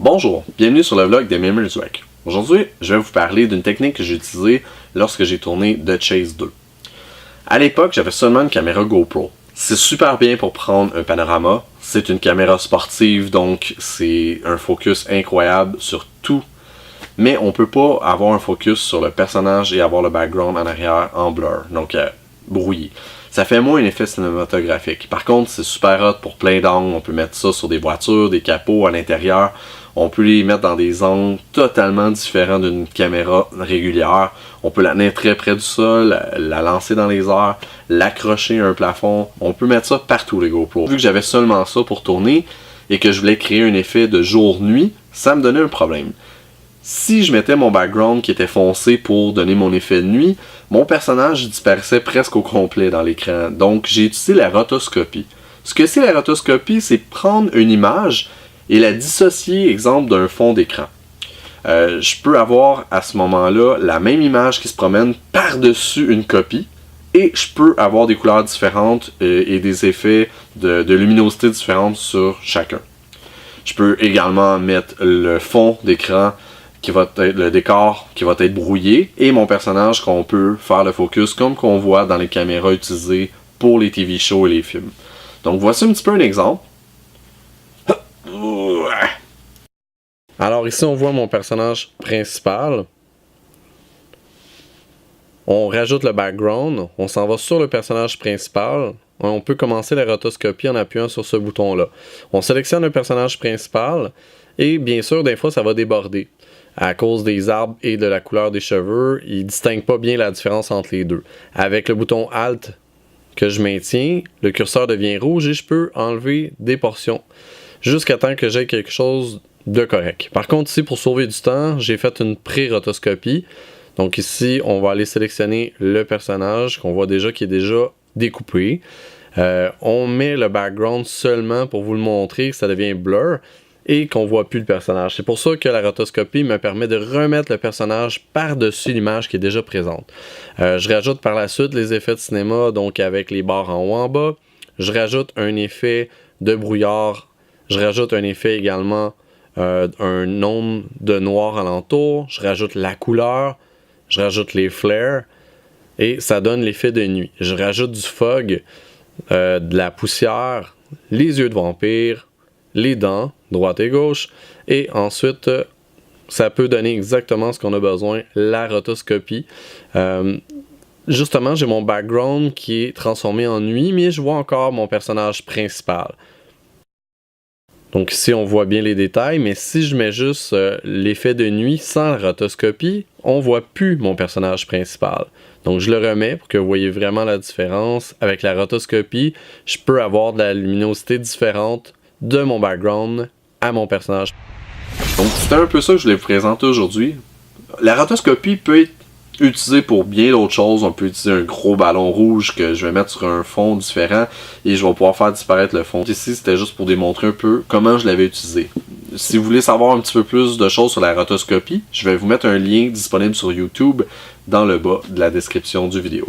Bonjour, bienvenue sur le vlog de Memories Rec. Aujourd'hui, je vais vous parler d'une technique que j'ai utilisée lorsque j'ai tourné The Chase 2. À l'époque, j'avais seulement une caméra GoPro. C'est super bien pour prendre un panorama. C'est une caméra sportive, donc c'est un focus incroyable sur tout. Mais on peut pas avoir un focus sur le personnage et avoir le background en arrière en blur, donc brouillé. Ça fait moins un effet cinématographique. Par contre, c'est super hot pour plein d'angles. On peut mettre ça sur des voitures, des capots à l'intérieur. On peut les mettre dans des angles totalement différents d'une caméra régulière. On peut la tenir très près du sol, la lancer dans les airs, l'accrocher à un plafond. On peut mettre ça partout, les GoPro. Vu que j'avais seulement ça pour tourner et que je voulais créer un effet de jour-nuit, ça me donnait un problème. Si je mettais mon background qui était foncé pour donner mon effet de nuit, mon personnage disparaissait presque au complet dans l'écran. Donc j'ai utilisé la rotoscopie. Ce que c'est la rotoscopie, c'est prendre une image et la dissocier, exemple, d'un fond d'écran. Je peux avoir à ce moment-là la même image qui se promène par-dessus une copie et je peux avoir des couleurs différentes et des effets de luminosité différentes sur chacun. Je peux également mettre le fond d'écran qui va être le décor qui va être brouillé et mon personnage qu'on peut faire le focus comme qu'on voit dans les caméras utilisées pour les TV shows et les films. Donc voici un petit peu un exemple. Alors ici on voit mon personnage principal. On rajoute le background, on s'en va sur le personnage principal. On peut commencer la rotoscopie en appuyant sur ce bouton-là. On sélectionne le personnage principal et bien sûr des fois ça va déborder. À cause des arbres et de la couleur des cheveux, il ne distingue pas bien la différence entre les deux. Avec le bouton Alt que je maintiens, le curseur devient rouge et je peux enlever des portions jusqu'à temps que j'ai quelque chose de correct. Par contre ici, pour sauver du temps, j'ai fait une pré-rotoscopie. Donc ici, on va aller sélectionner le personnage qu'on voit déjà qui est déjà découpé. On met le background seulement pour vous le montrer, que ça devient blur. Et qu'on voit plus le personnage. C'est pour ça que la rotoscopie me permet de remettre le personnage par-dessus l'image qui est déjà présente. Je rajoute par la suite les effets de cinéma, donc avec les barres en haut en bas. Je rajoute un effet de brouillard. Je rajoute un effet également un nombre de noir alentour. Je rajoute la couleur. Je rajoute les flares. Et ça donne l'effet de nuit. Je rajoute du fog, de la poussière, les yeux de vampire, les dents, droite et gauche, et ensuite ça peut donner exactement ce qu'on a besoin, la rotoscopie. Justement, j'ai mon background qui est transformé en nuit, mais je vois encore mon personnage principal. Donc ici on voit bien les détails, mais si je mets juste l'effet de nuit sans la rotoscopie, on voit plus mon personnage principal. Donc je le remets pour que vous voyez vraiment la différence. Avec la rotoscopie, je peux avoir de la luminosité différente de mon background à mon personnage. Donc c'était un peu ça que je voulais vous présenter aujourd'hui. La rotoscopie peut être utilisée pour bien d'autres choses. On peut utiliser un gros ballon rouge que je vais mettre sur un fond différent et je vais pouvoir faire disparaître le fond. Ici c'était juste pour démontrer un peu comment je l'avais utilisé. Si vous voulez savoir un petit peu plus de choses sur la rotoscopie, je vais vous mettre un lien disponible sur YouTube dans le bas de la description du vidéo.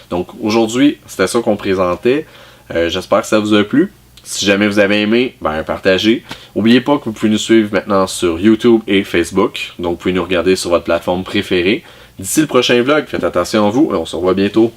Donc aujourd'hui c'était ça qu'on présentait. J'espère que ça vous a plu. Si jamais vous avez aimé, partagez. N'oubliez pas que vous pouvez nous suivre maintenant sur YouTube et Facebook. Donc vous pouvez nous regarder sur votre plateforme préférée. D'ici le prochain vlog, faites attention à vous et on se revoit bientôt.